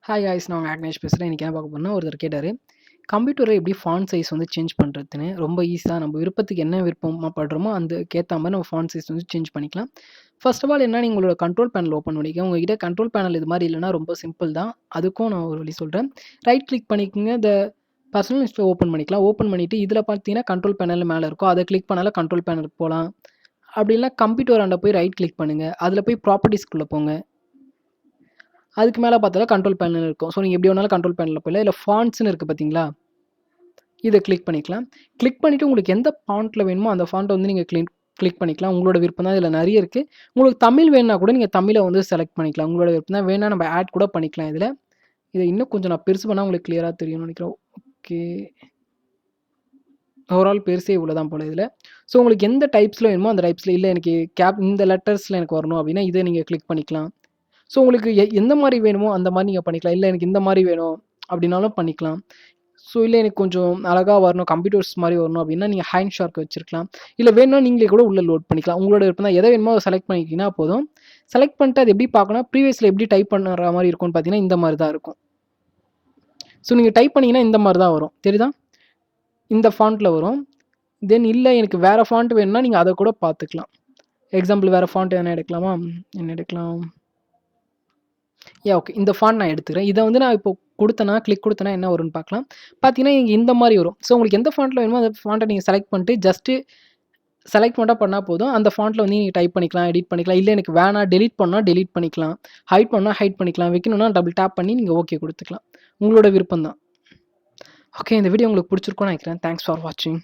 Hi guys, நான் ஆக்னேஷ் பேசுகிறேன். இன்றைக்கி என்ன பார்க்க போறோம்னா, ஒருத்தர் கேட்டார், கம்ப்யூட்டரை எப்படி ஃபாண்ட் சைஸ் வந்து சேஞ்ச் பண்ணுறதுன்னு. ரொம்ப ஈஸியாக நம்ம விருப்பத்துக்கு என்ன விருப்பமாக படுறோமோ அதுக்கேற்ற மாதிரி நம்ம ஃபாண்ட் சைஸ் வந்து சேஞ்ச் பண்ணிக்கலாம். ஃபர்ஸ்ட் ஆஃப் ஆல் என்ன, உங்களோட கண்ட்ரோல் பேனல் ஓப்பன் பண்ணிக்க. உங்ககிட்ட கண்ட்ரோல் பேனல் இது மாதிரி இல்லைனா ரொம்ப சிம்பிள் தான். அதுக்கும் நான் ஒரு வழி சொல்கிறேன். ரைட் கிளிக் பண்ணிக்கோங்க. இந்த பர்சனல் லிஸ்ட்டை ஓப்பன் பண்ணிக்கலாம். ஓப்பன் பண்ணிவிட்டு இதில் பார்த்தீங்கன்னா கண்ட்ரோல் பேனல் மேலே இருக்கும். அதை கிளிக் பண்ணாலும் கண்ட்ரோல் பேனலுக்கு போகலாம். அப்படி இல்லைனா கம்ப்யூட்டர் ஆண்ட போய் ரைட் கிளிக் பண்ணுங்கள். அதில் போய் ப்ராப்பர்ட்டிஸ்குள்ளே போங்க. அதுக்கு மேலே பார்த்தாலும் கண்ட்ரோல் பேனல் இருக்கும். ஸோ நீங்கள் எப்படி வேணாலும் கண்ட்ரோல் பேனலில் போயிடலாம். இல்லை ஃபாண்ட்ஸ்னு இருக்குது பார்த்தீங்களா, இதை கிளிக் பண்ணிக்கலாம். கிளிக் பண்ணிவிட்டு உங்களுக்கு எந்த ஃபாண்ட்டில் வேணுமோ அந்த ஃபாண்ட்டை வந்து நீங்கள் கிளிக் பண்ணிக்கலாம். உங்களோட விருப்பம் தான். இதில் நிறைய இருக்குது. உங்களுக்கு தமிழ் வேணுன்னா கூட நீங்கள் தமிழை வந்து செலக்ட் பண்ணிக்கலாம். உங்களோட விருப்பம் தான். வேணால் நம்ம ஆட் கூட பண்ணிக்கலாம். இதை இன்னும் கொஞ்சம் நான் பெருசு பண்ணால் உங்களுக்கு கிளியராக தெரியும்னு நினைக்கிறேன். ஓகே, ஓவரால் பெருசே இவ்வளோ தான் போல் இதில். ஸோ உங்களுக்கு எந்த டைப்ஸில் வேணுமோ அந்த டைப்ஸில், இல்லை எனக்கு இந்த லெட்டர்ஸில் எனக்கு வரணும் அப்படின்னா இதை நீங்கள் கிளிக் பண்ணிக்கலாம். ஸோ உங்களுக்கு எந்த மாதிரி வேணுமோ அந்த மாதிரி நீங்கள் பண்ணிக்கலாம். இல்லை எனக்கு இந்த மாதிரி வேணும் அப்படின்னாலும் பண்ணிக்கலாம். ஸோ இல்லை எனக்கு கொஞ்சம் அழகாக வரணும், கம்ப்யூட்டர்ஸ் மாதிரி வரணும் அப்படின்னா நீங்கள் ஹேண்ட் ஷார்க் வச்சுருக்கலாம். இல்லை வேணும்னா நீங்களே கூட உள்ளே லோட் பண்ணிக்கலாம். உங்களோட விருப்பம் தான். எதை வேணுமோ அதை செலக்ட் பண்ணிக்கிங்கன்னா போதும். செலக்ட் பண்ணிட்டு அது எப்படி பார்க்கணும், ப்ரீவியஸில் எப்படி டைப் பண்ணுற மாதிரி இருக்கும்னு பார்த்தீங்கன்னா இந்த மாதிரி தான் இருக்கும். ஸோ நீங்கள் டைப் பண்ணிங்கன்னா இந்த மாதிரி தான் வரும். தெரியுதா, இந்த ஃபாண்ட்டில் வரும். தென் இல்லை எனக்கு வேறு ஃபாண்ட் வேணும்னா நீங்கள் அதை கூட பார்த்துக்கலாம். எக்ஸாம்பிள் வேறு ஃபாண்ட் என்ன எடுக்கலாமா, என்ன எடுக்கலாம், ஓகே, இந்த ஃபாண்ட் நான் எடுத்துக்கிறேன். இதை வந்து நான் இப்போ கிளிக் கொடுத்தனா என்ன வரும்னு பார்க்கலாம். பார்த்தீங்கன்னா இங்கே இந்த மாதிரி வரும். ஸோ உங்களுக்கு எந்த ஃபாண்ட்டில் வேணுமோ அந்த ஃபாண்ட்டை நீங்கள் செலக்ட் பண்ணிட்டு ஜஸ்ட்டு செலக்ட் மட்டும் பண்ணால் போதும். அந்த ஃபாண்ட்டில் வந்து நீங்கள் டைப் பண்ணிக்கலாம், எடிட் பண்ணிக்கலாம். இல்லை எனக்கு வேணாம் டெலிட் பண்ணால் டெலிட் பண்ணிக்கலாம், ஹைட் பண்ணால் ஹைட் பண்ணிக்கலாம், வைக்கணும்னா டபுள் டேப் பண்ணி நீங்கள் ஓகே கொடுத்துக்கலாம். உங்களோட விருப்பம் தான். ஓகே, இந்த வீடியோ உங்களுக்கு பிடிச்சிருக்கும்னு நினைக்கிறேன். தேங்க்ஸ் ஃபார் வாட்சிங்.